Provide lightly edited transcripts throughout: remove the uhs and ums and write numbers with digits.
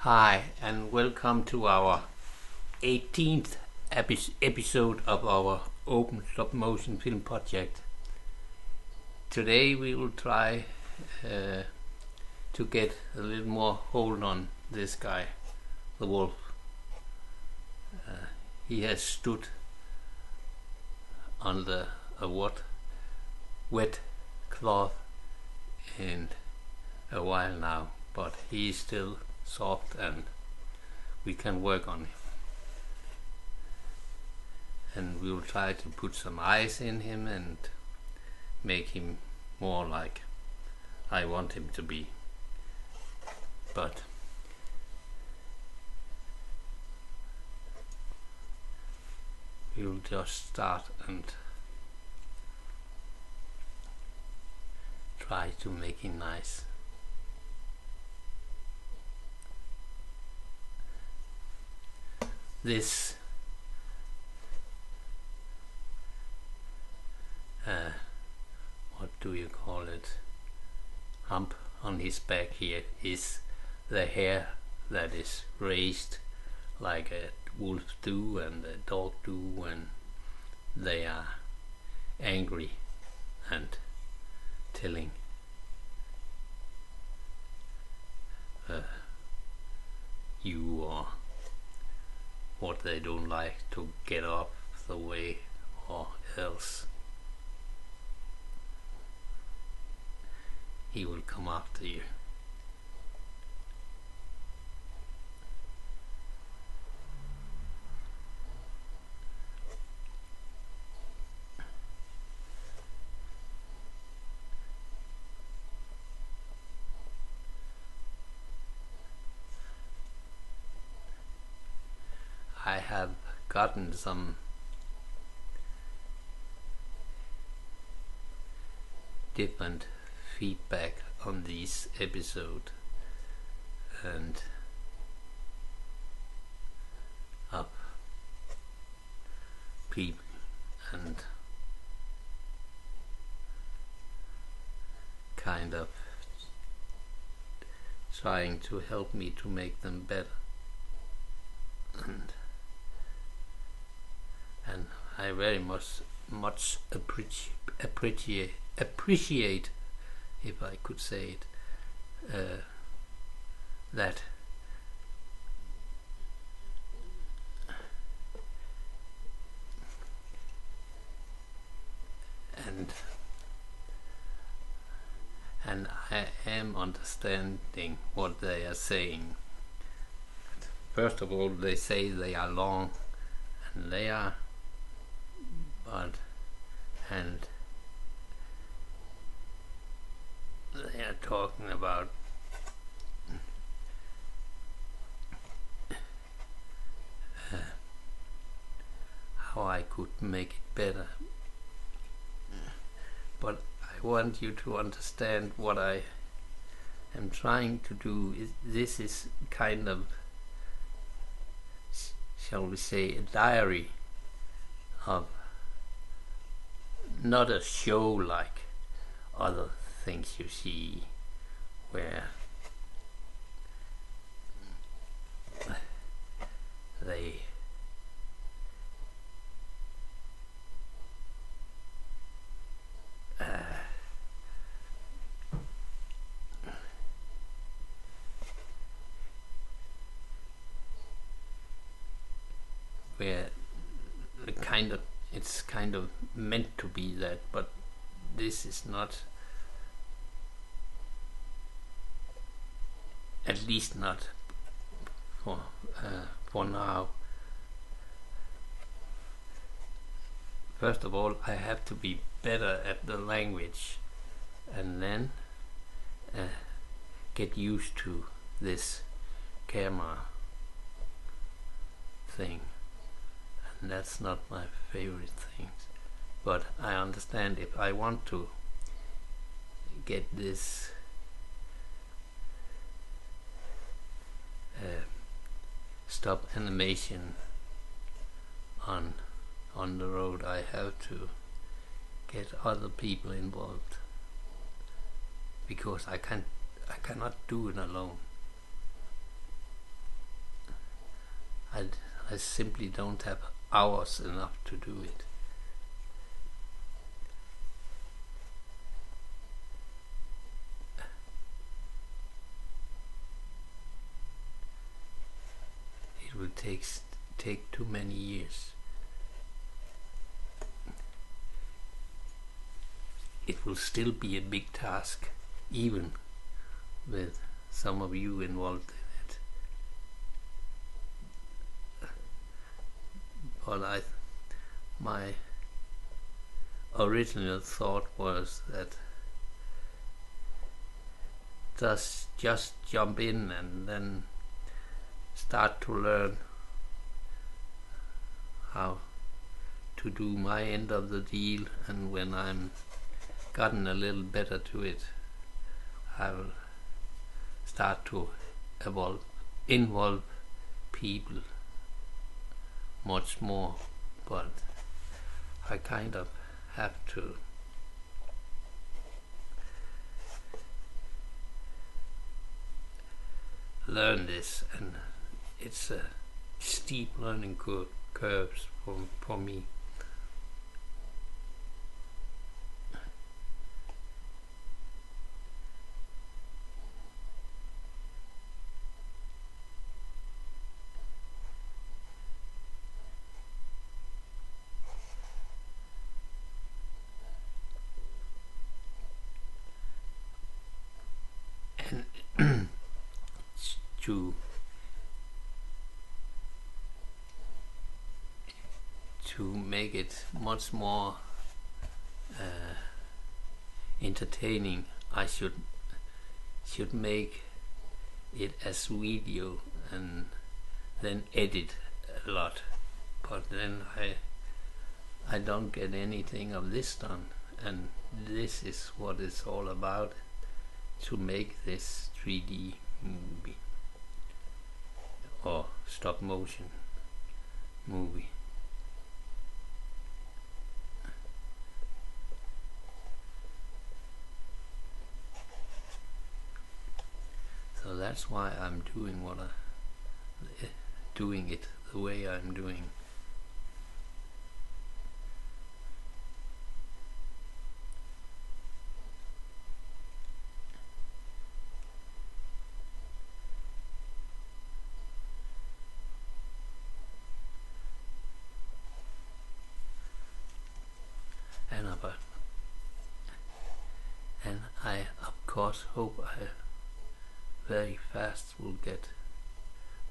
Hi, and welcome to our 18th episode of our open stop-motion film project. Today we will try to get a little more hold on this guy, the wolf. He has stood under a wet cloth in a while now, but he is still soft and we can work on him. And we will try to put some eyes in him and make him more like I want him to be. But we'll just start and try to make him nice. This what do you call it, hump on his back here is the hair that is raised like a wolf do and a dog do when they are angry and telling you or what they don't like to get up the way or else he will come after you. I have gotten some different feedback on this episode and of people and kind of trying to help me to make them better. And I very much appreciate, if I could say it, that and I am understanding what they are saying. First of all, they say they are long, and they are, and they are talking about how I could make it better. But I want you to understand what I am trying to do. This is kind of, shall we say, a diary of not a show like other things you see where they where it's kind of meant to be that, but this is not, at least not for now. First of all, I have to be better at the language and then get used to this camera thing. And that's not my favorite things, but I understand if I want to get this stop animation on the road, I have to get other people involved because I cannot do it alone. I, I simply don't have hours enough to do it. It will take too many years. It will still be a big task, even with some of you involved in it. But my original thought was that just jump in and then start to learn how to do my end of the deal, and when I'm gotten a little better to it, I will start to involve people much more. But I kind of have to learn this, and it's a steep learning curves for me. And to make it much more entertaining, I should make it as video and then edit a lot. But then I don't get anything of this done, and this is what it's all about, to make this 3D movie or stop motion movie. So that's why I'm doing doing it the way I'm doing. And I of course hope I very fast will get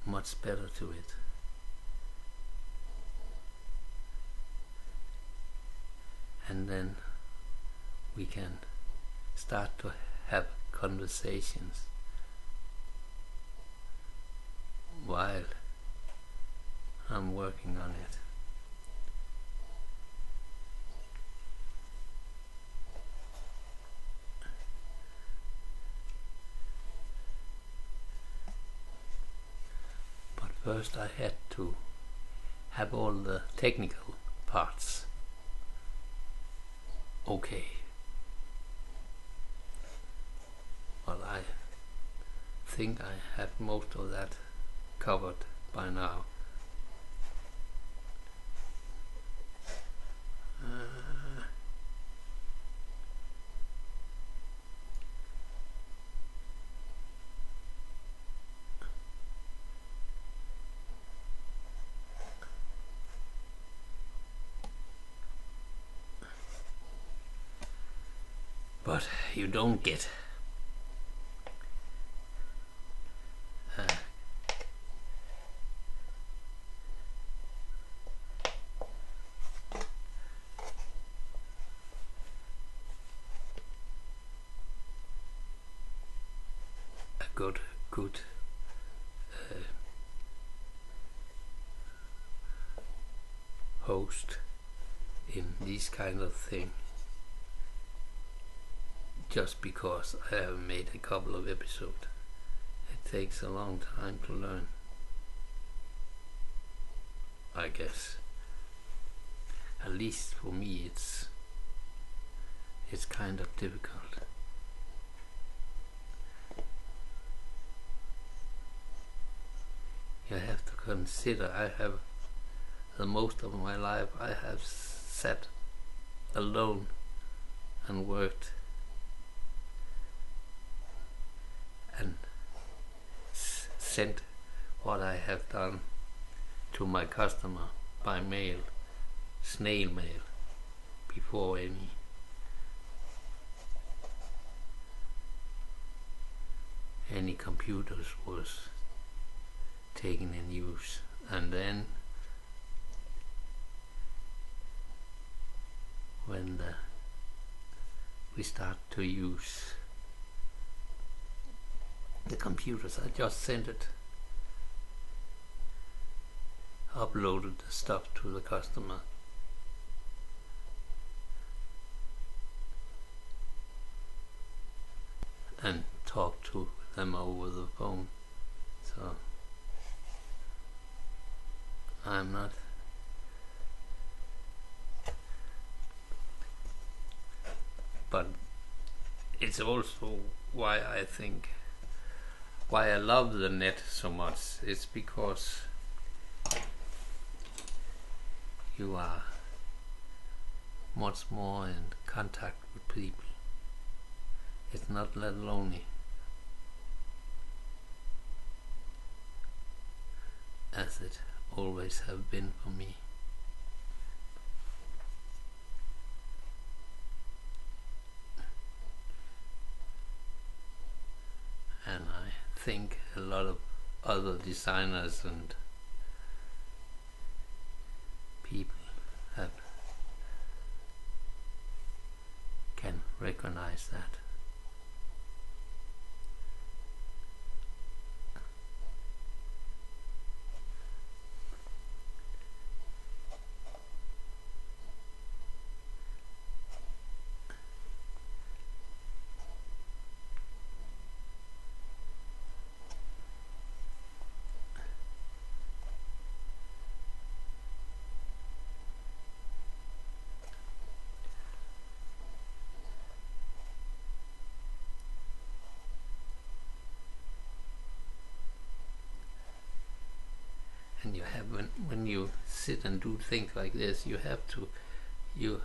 much better to it. And then we can start to have conversations while I'm working on it. First I had to have all the technical parts okay. But I think I have most of that covered by now. But you don't get a good host in this kind of thing just because I have made a couple of episodes. It takes a long time to learn, I guess. At least for me it's kind of difficult. You have to consider, I have the most of my life I have sat alone and worked and sent what I have done to my customer by mail, snail mail, before any computers was taken in use. And then when we start to use the computers, I just sent it, uploaded the stuff to the customer, and talked to them over the phone. So I'm not but it's also why I think why I love the net so much. It's because you are much more in contact with people. It's not that lonely as it always have been for me. And I think a lot of other designers and people can recognize that. And you have, when you sit and do things like this, you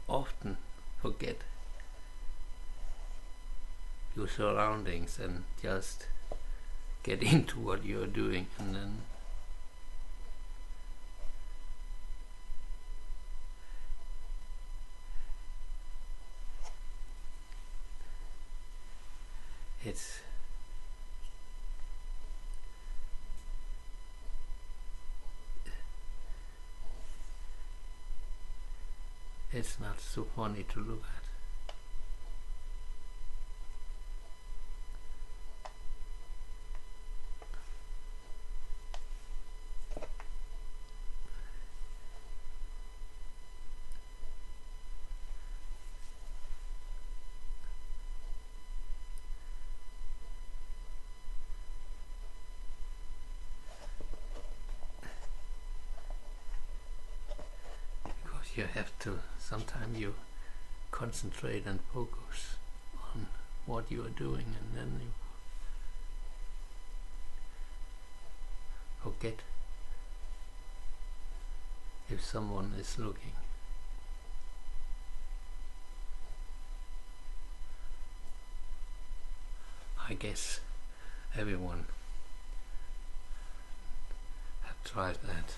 often forget your surroundings and just get into what you're doing, and then it's not so funny to look at. Because you have to, sometimes you concentrate and focus on what you are doing, and then you forget if someone is looking. I guess everyone have tried that.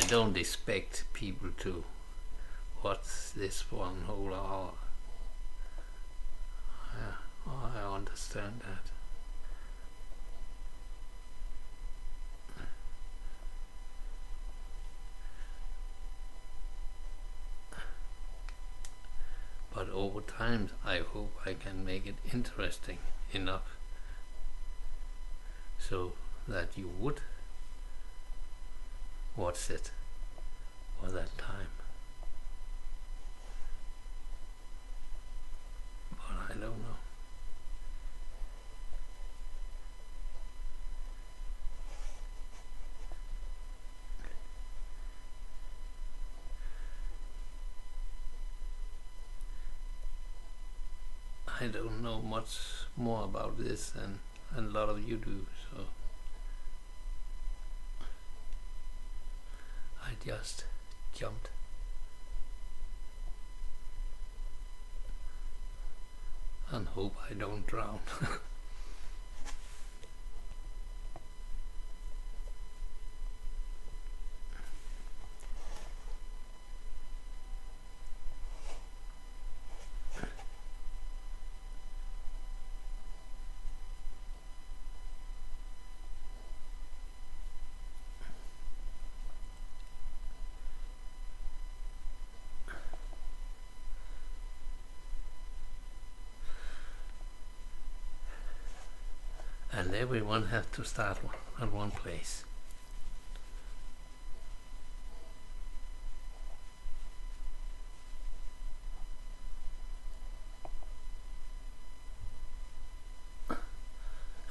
don't expect people to watch this one whole hour. Yeah, I understand that. But over time, I hope I can make it interesting enough so that you would watch it for that time. But I don't know. I don't know much more about this than a lot of you do, so I just jumped. And hope I don't drown. And everyone has to start at one place.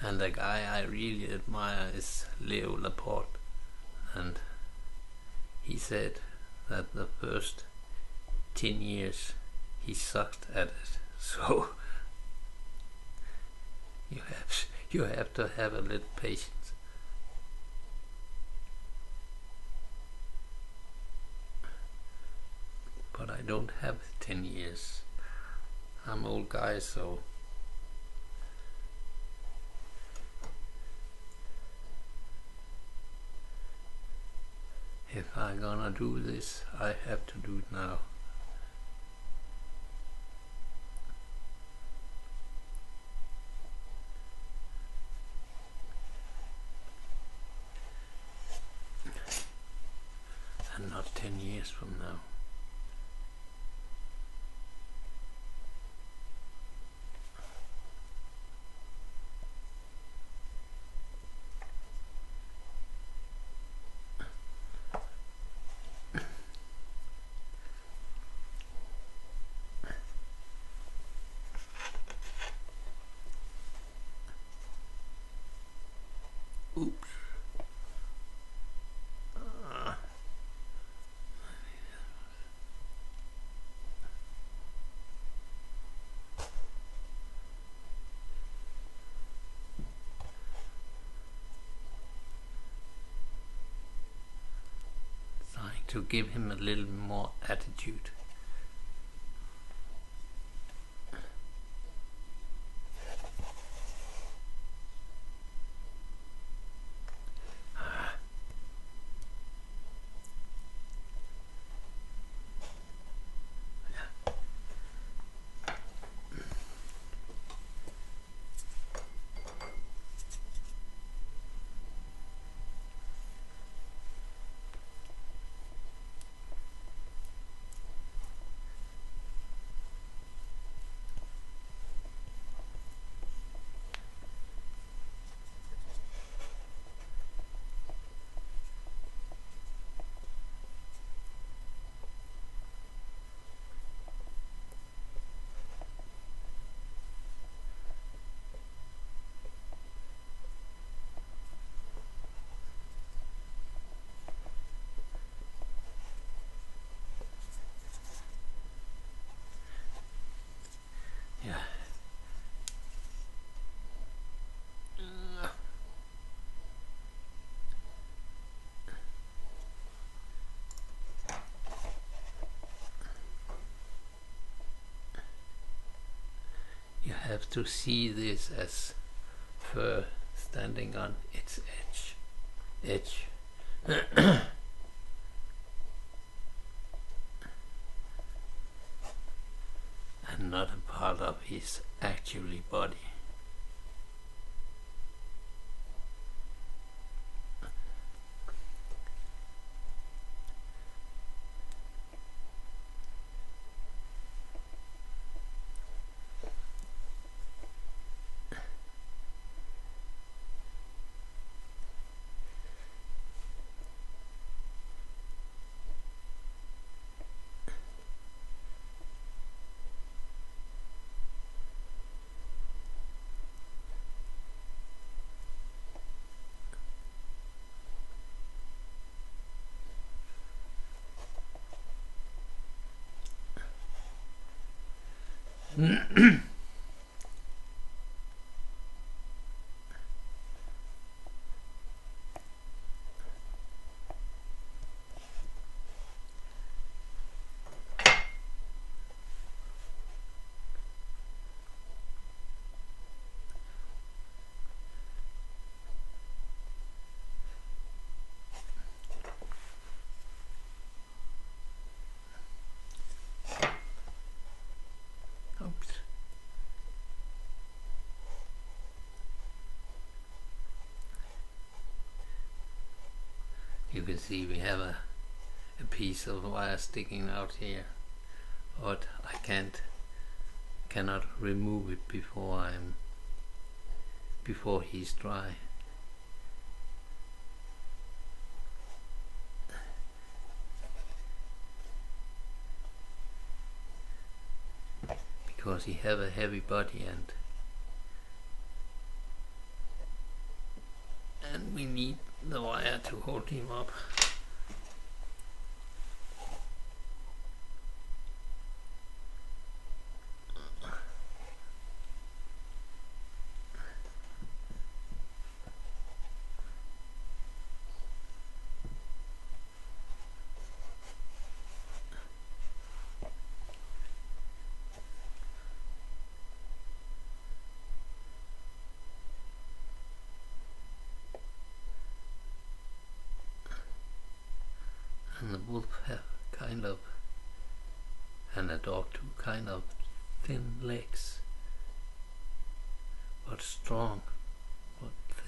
And the guy I really admire is Leo Laporte, and he said that the first 10 years he sucked at it. So you have to have a little patience. But I don't have 10 years. I'm an old guy, so if I'm gonna do this, I have to do it now. And not 10 years from now. Oops. Trying to give him a little more attitude. You have to see this as fur standing on its edge. and not a part of his actually body. Oops. You can see we have a piece of wire sticking out here, but I cannot remove it before he's dry. Because he have a heavy body and we need the wire to hold him up. And the wolf have kind of, and the dog too, kind of thin legs, but strong, but thin.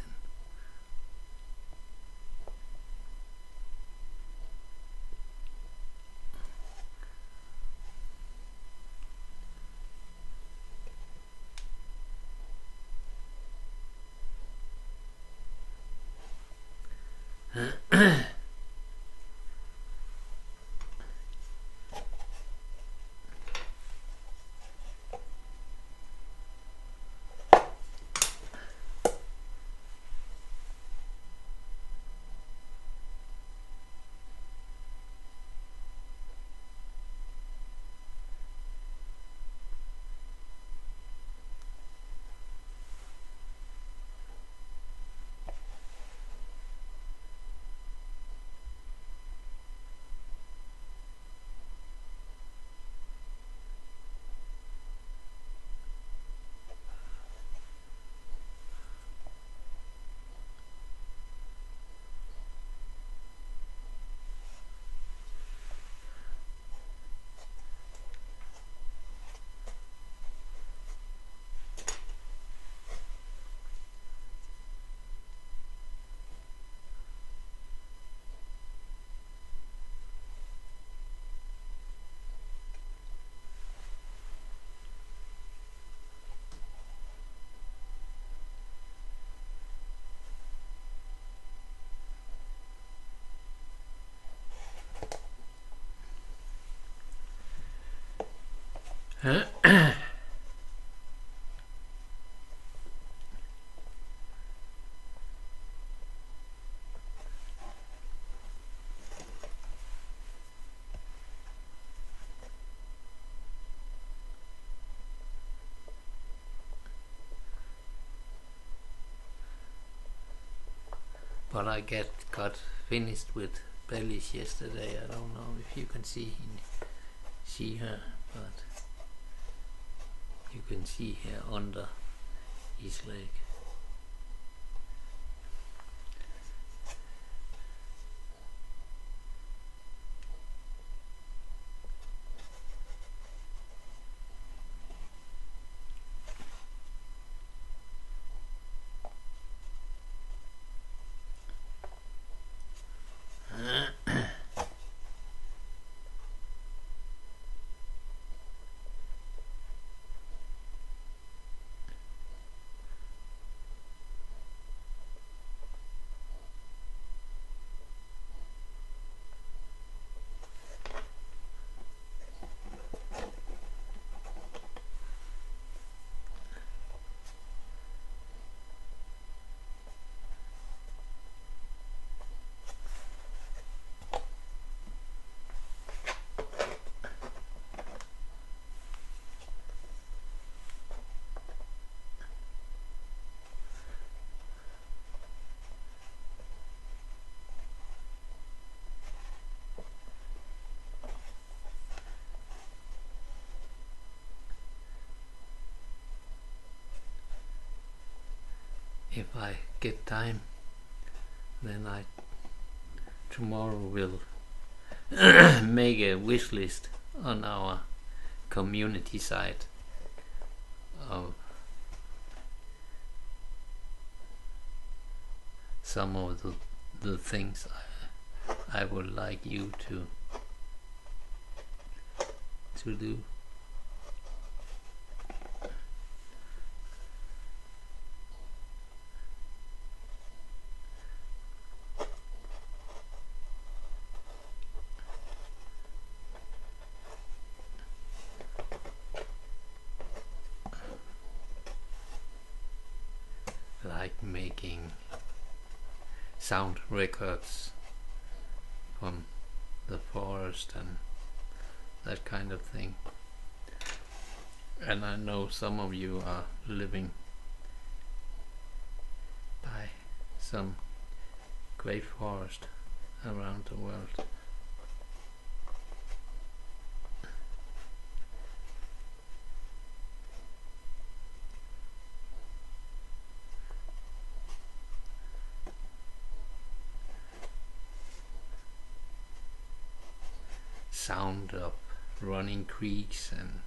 But I got finished with bellies yesterday. I don't know if you can see her, but you can see here under his leg. if I get time, then I tomorrow will make a wish list on our community site of some of the things I would like you to do. Like making sound records from the forest and that kind of thing. And I know some of you are living by some great forest around the world. Sound of running creeks and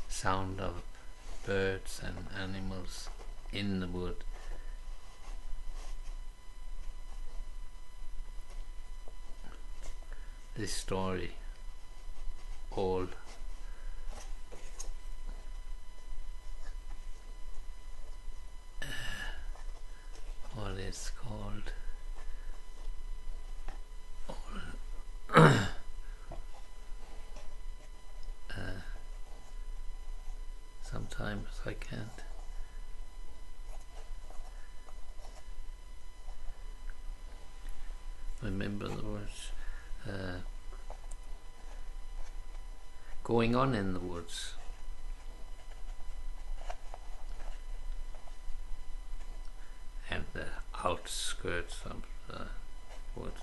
sound of birds and animals in the wood. This story all what is called sometimes I can't remember the words. Going on in the woods. And the outskirts of the woods.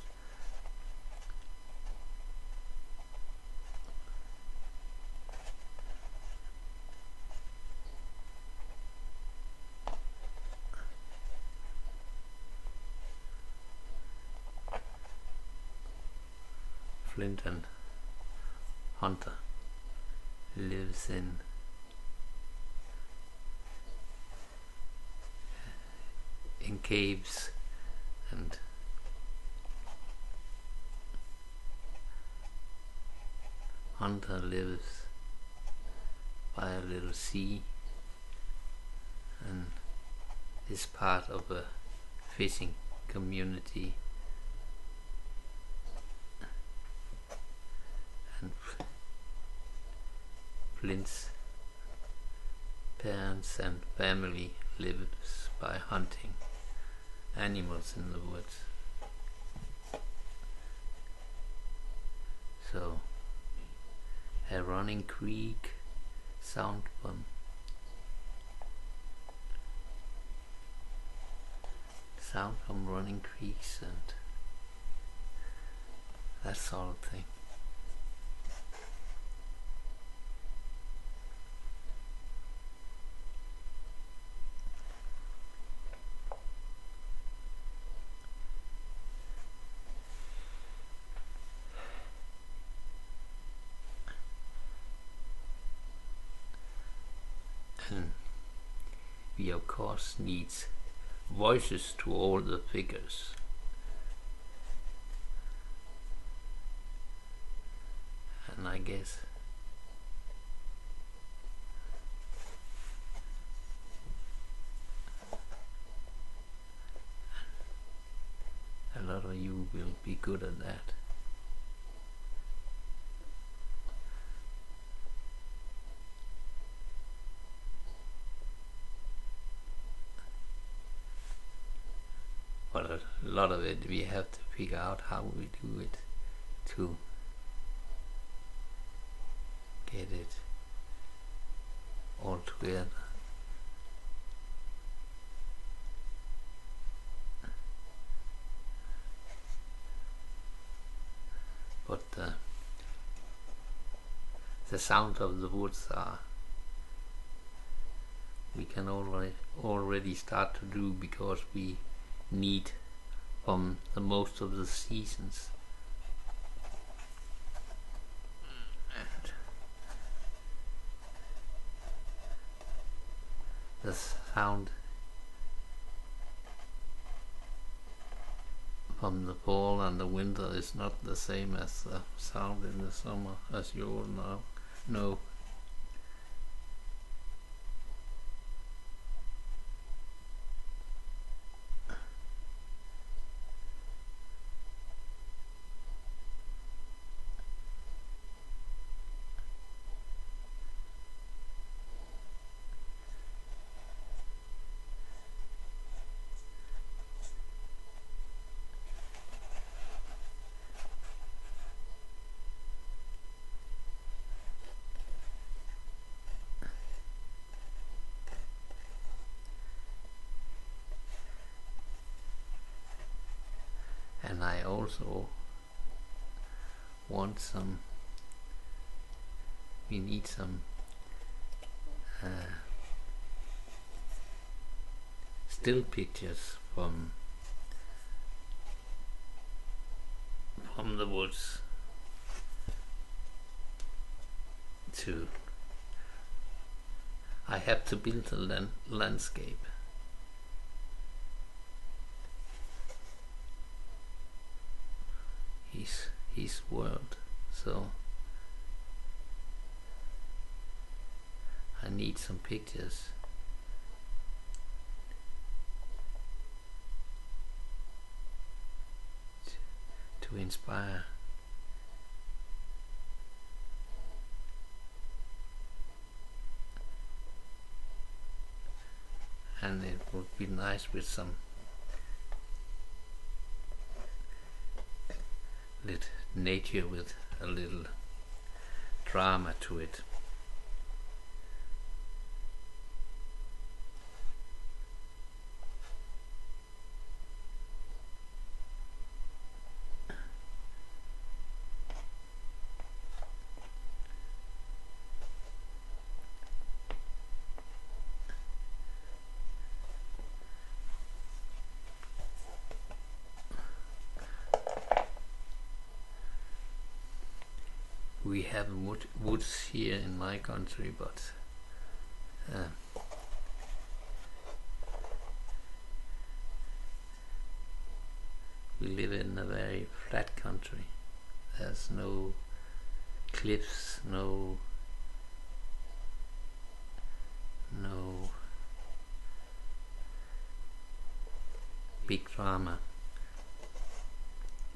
Flint and Hunter lives in caves, and Hunter lives by a little sea and is part of a fishing community. And Flint's parents and family lives by hunting animals in the woods. So a running creek, sound from running creeks and that sort of thing. And we of course needs voices to all the figures. And I guess a lot of you will be good at that. But a lot of it we have to figure out how we do it to get it all together. But the sound of the woods are we can already start to do, because we need from the most of the seasons. And the sound from the fall and the winter is not the same as the sound in the summer, as you all know. And I also want we need some still pictures from the woods I have to build a landscape. His world, so I need some pictures to inspire. And it would be nice with some nature with a little drama to it. We have woods here in my country, but we live in a very flat country. There's no cliffs, no big drama.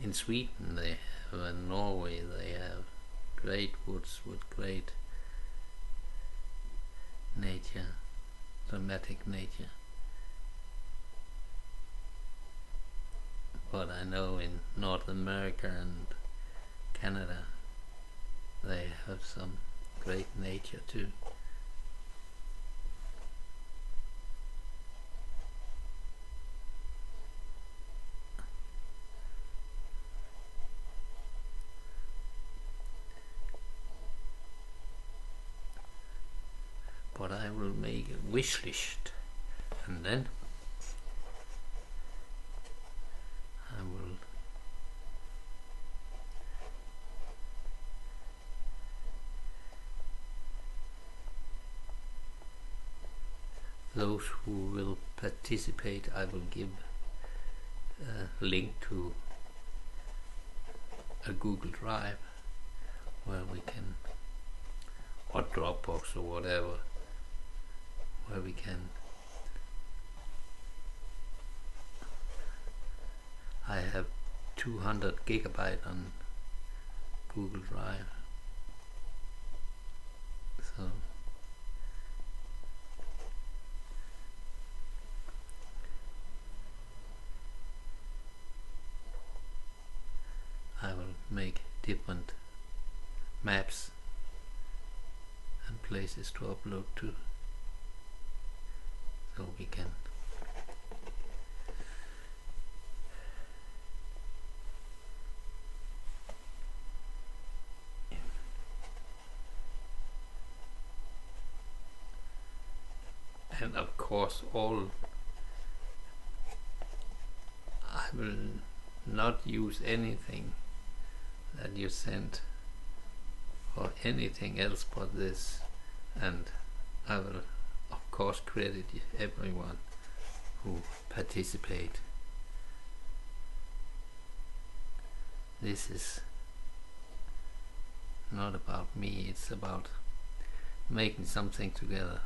In Sweden they have, in Norway they have great woods with great nature, dramatic nature. But I know in North America and Canada they have some great nature too. But I will make a wish list, and then I will those who will participate, I will give a link to a Google Drive where we can, or Dropbox or whatever, where we can, I have 200 gigabyte on Google Drive, so I will make different maps and places to upload to, so we can And of course I will not use anything that you sent or anything else but this, and I will of course credit everyone who participate. This is not about me, it's about making something together.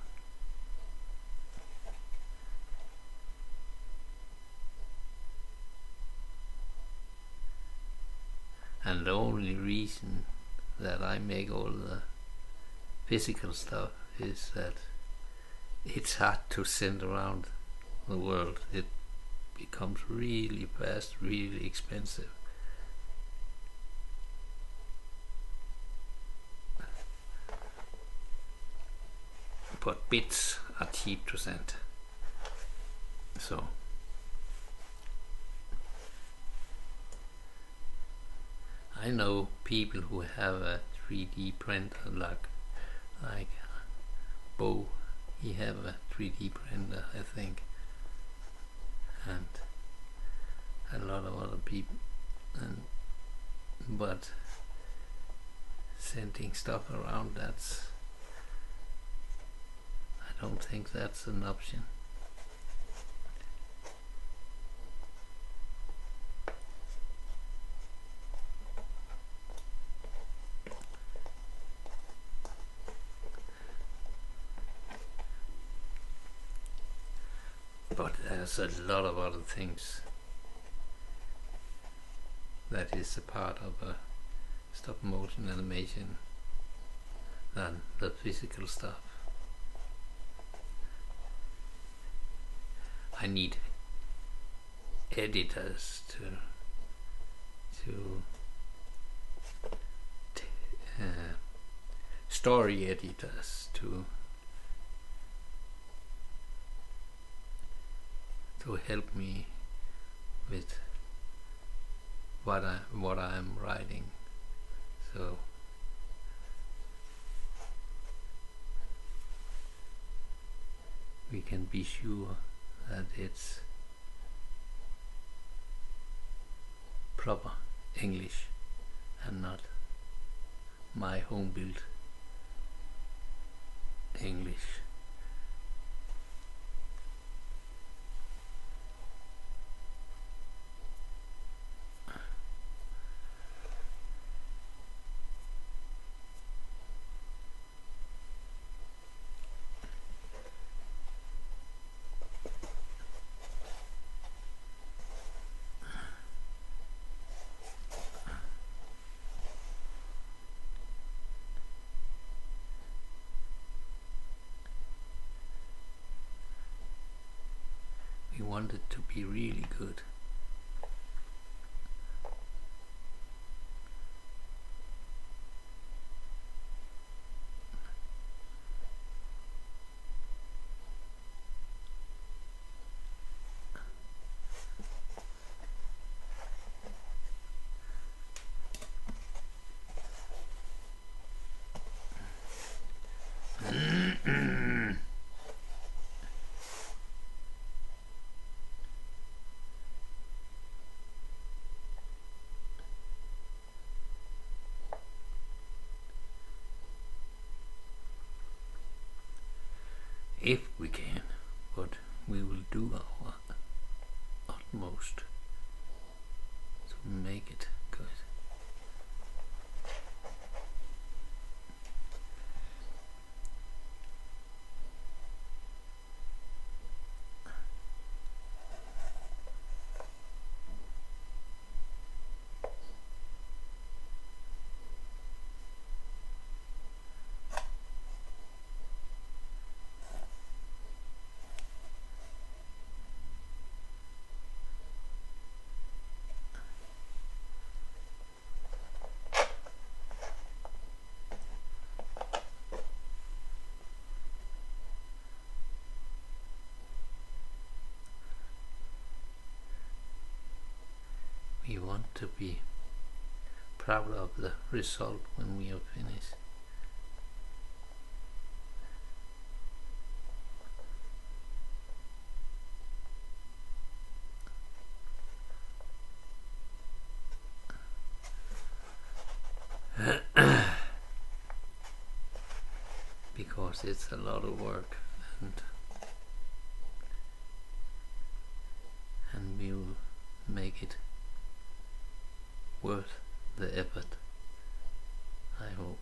And the only reason that I make all the physical stuff is that it's hard to send around the world. It becomes really fast, really expensive. But bits are cheap to send. So I know people who have a 3D printer like Bo. He have a 3D printer, I think, and a lot of other people. But sending stuff around, I don't think that's an option. But there's a lot of other things that is a part of a stop motion animation than the physical stuff. I need editors story editors to help me with what I'm writing. So we can be sure that it's proper English and not my home built English. We want it to be really good. If we can, but we will do our utmost to make it good. We want to be proud of the result when we are finished. because it's a lot of work, and we will make it worth the effort, I hope.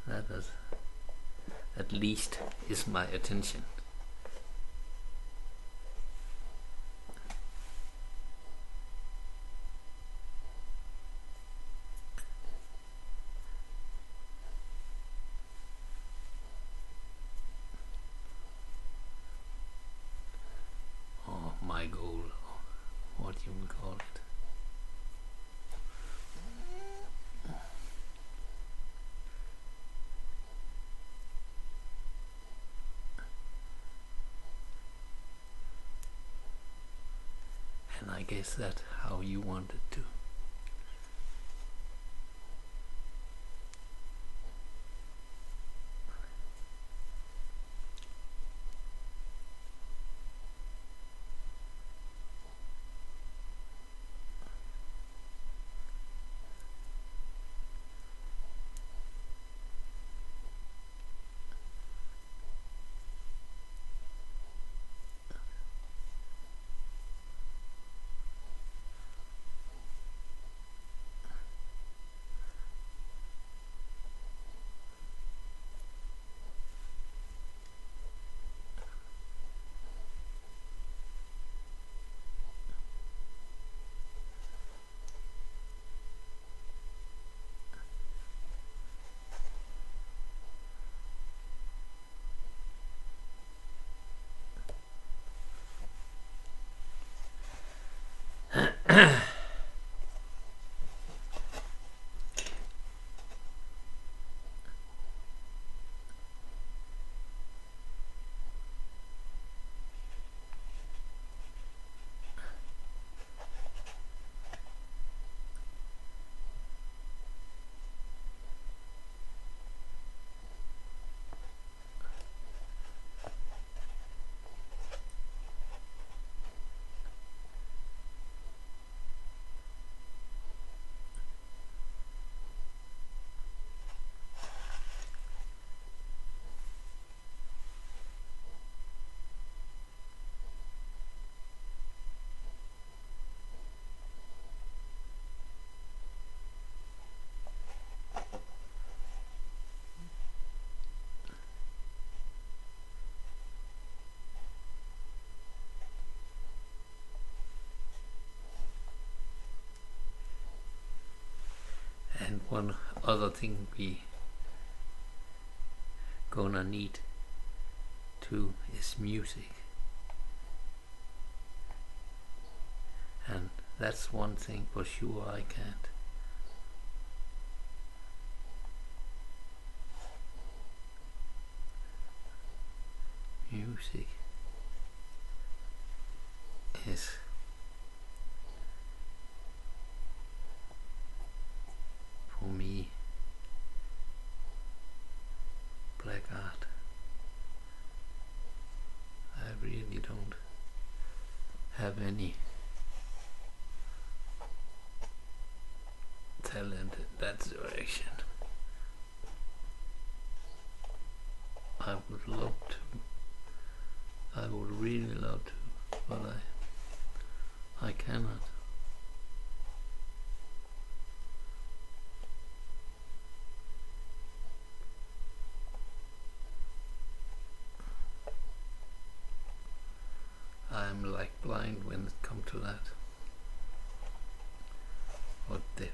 That is, at least, is my attention. Or my goal, or what you will call it. And I guess that's how you want it to. And one other thing we gonna need too is music. And that's one thing for sure I can't. Music is for me black art. I really don't have any talent in that direction. I would love to. I would really love to, but I cannot. I'm like blind when it comes to that. Or deaf.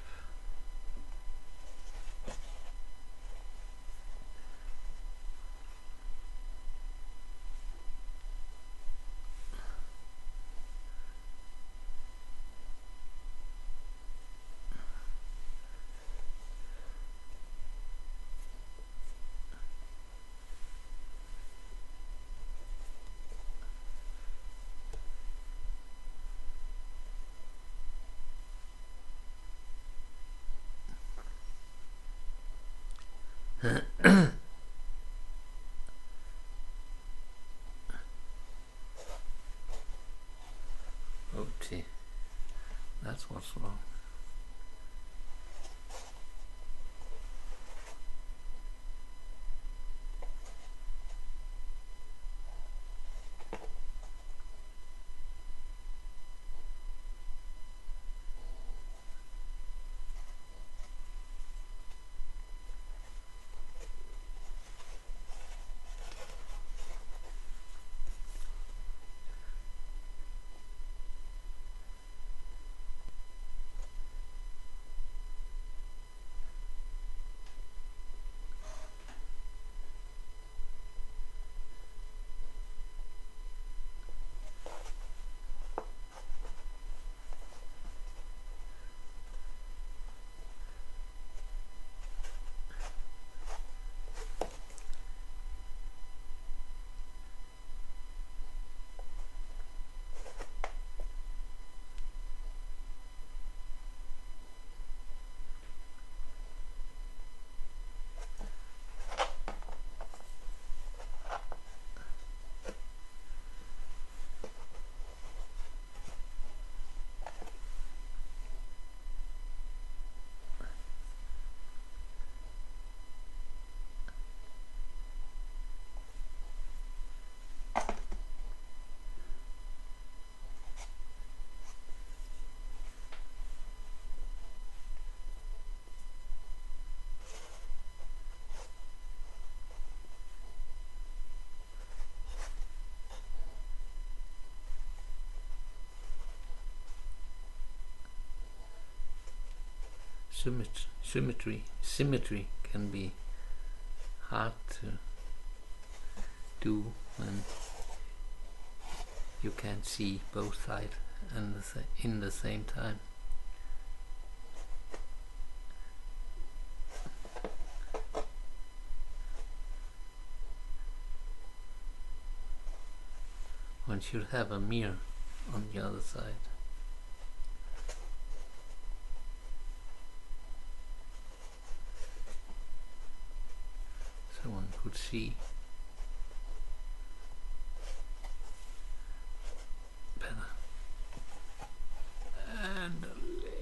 That's what's wrong. Symmetry can be hard to do when you can't see both sides and in the same time. One should have a mirror on the other side. So one could see better. And a lid.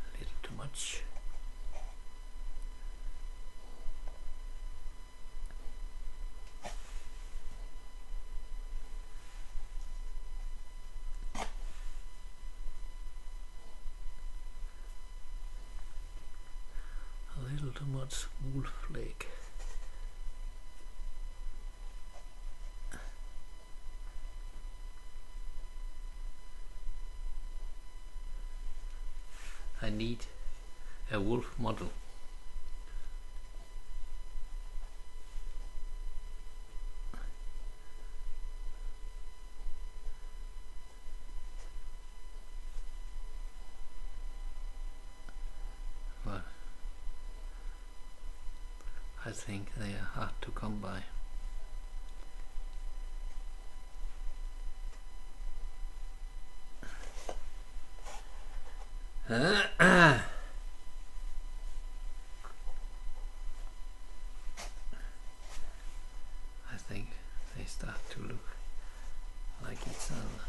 A little too much. Too much wool flake. I need a wolf model. I think they are hard to come by. I think they start to look like each other.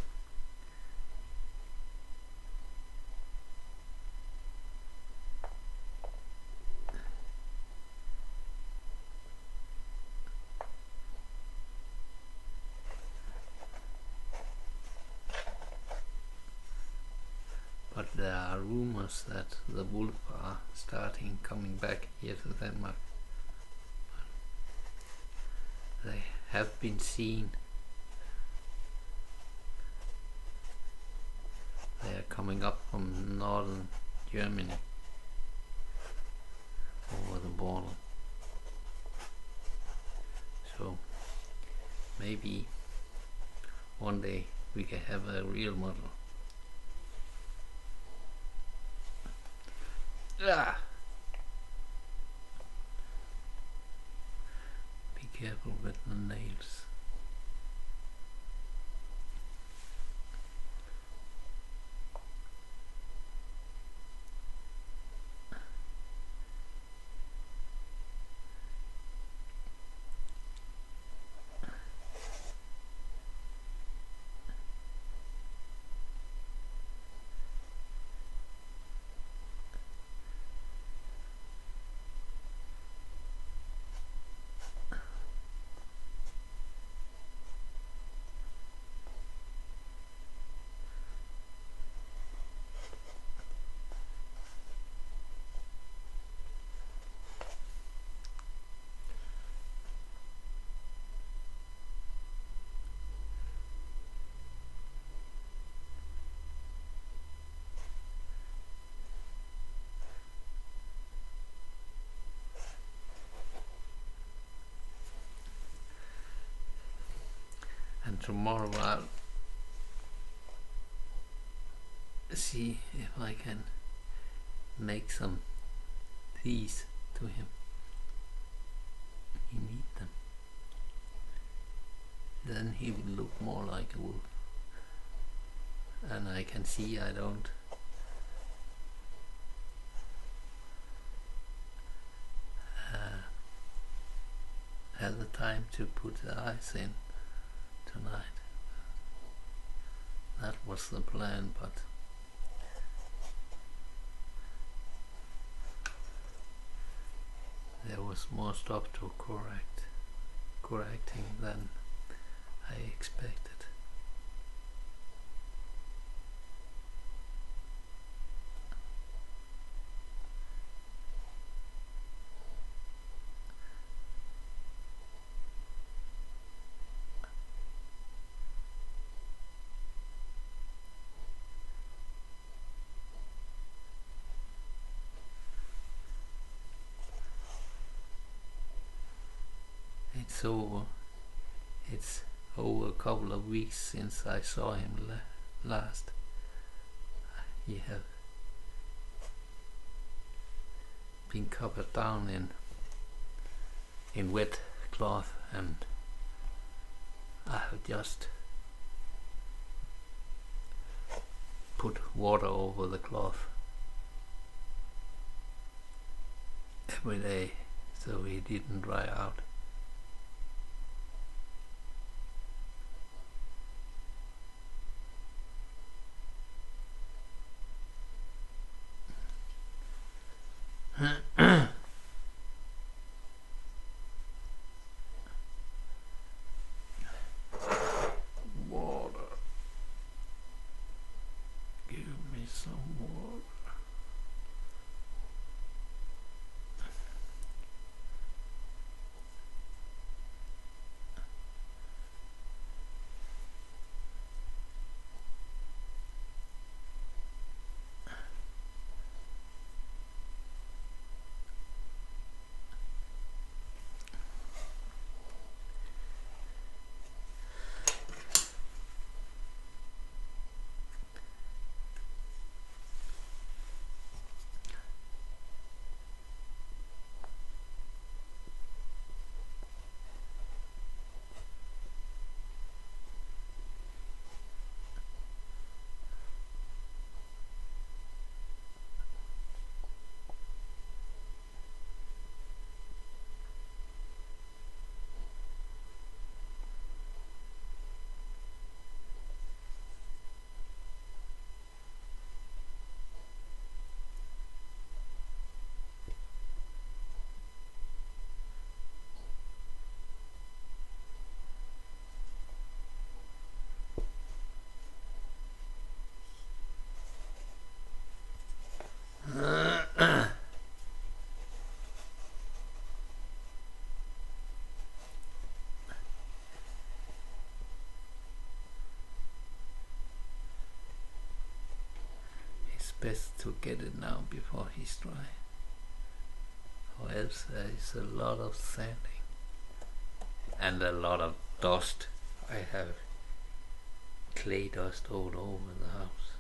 But there are rumors that the wolf are starting coming back here to Denmark. They have been seen. They are coming up from northern Germany over the border. So maybe one day we can have a real model. Ah. Be careful with the nails. tomorrow I'll see if I can make some these to him. He needs them. Then he will look more like a wolf. And I can see I don't have the time to put the eyes in tonight. That was the plan, but there was more stuff to correcting than I expected. It's over a couple of weeks since I saw him last. He have been covered down in wet cloth, and I have just put water over the cloth every day so he didn't dry out. Water. Give me some water. Best to get it now before he's dry, or else there is a lot of sanding and a lot of dust. I have clay dust all over the house.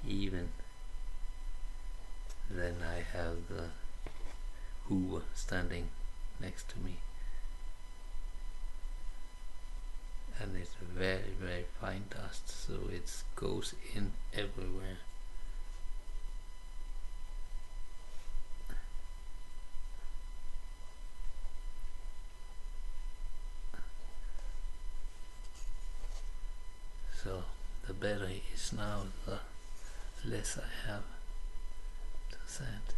Even then I have the hoover standing next to me, and it's very, very fine dust, so it goes in everywhere. So the better it is now, the less I have to sand.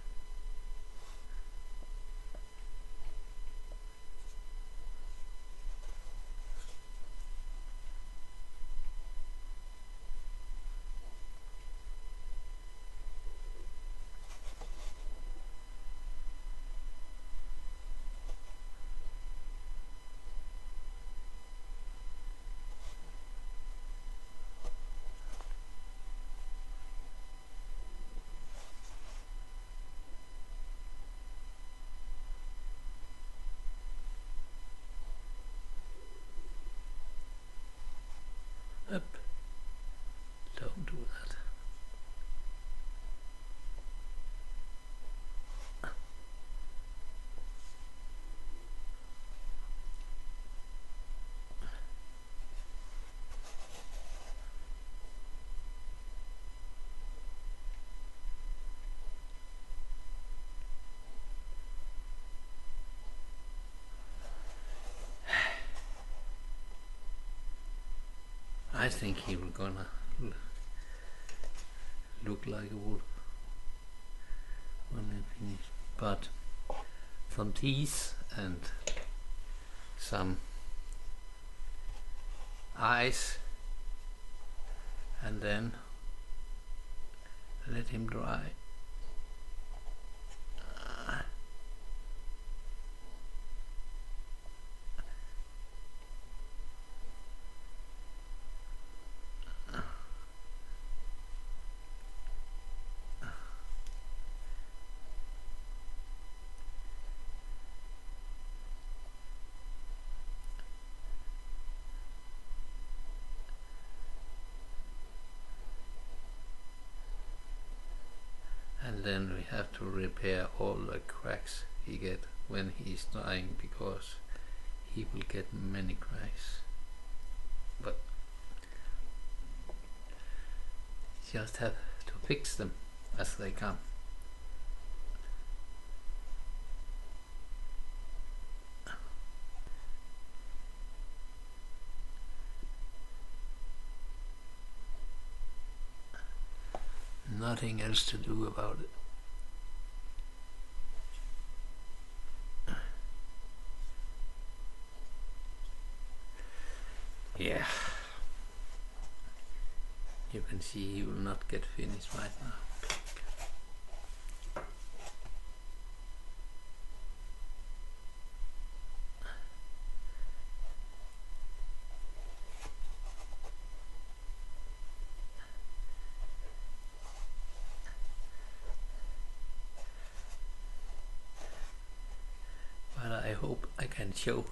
think he will gonna look like a wolf when I finish. But some teeth and some eyes, and then let him dry. And then we have to repair all the cracks he get when he's dying, because he will get many cracks. But just have to fix them as they come. Nothing else to do about it. Yeah. You can see he will not get finished right now. But I hope I can show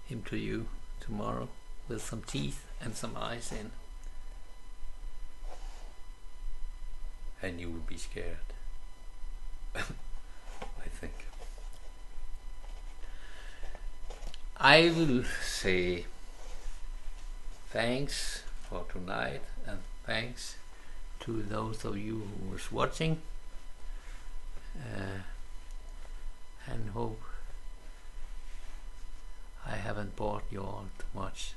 him to you tomorrow with some teeth and some eyes in. And you will be scared. I think. I will say thanks for tonight, and thanks to those of you who was watching, and hope I haven't bored you all too much,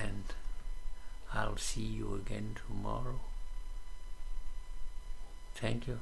and I'll see you again tomorrow. Thank you.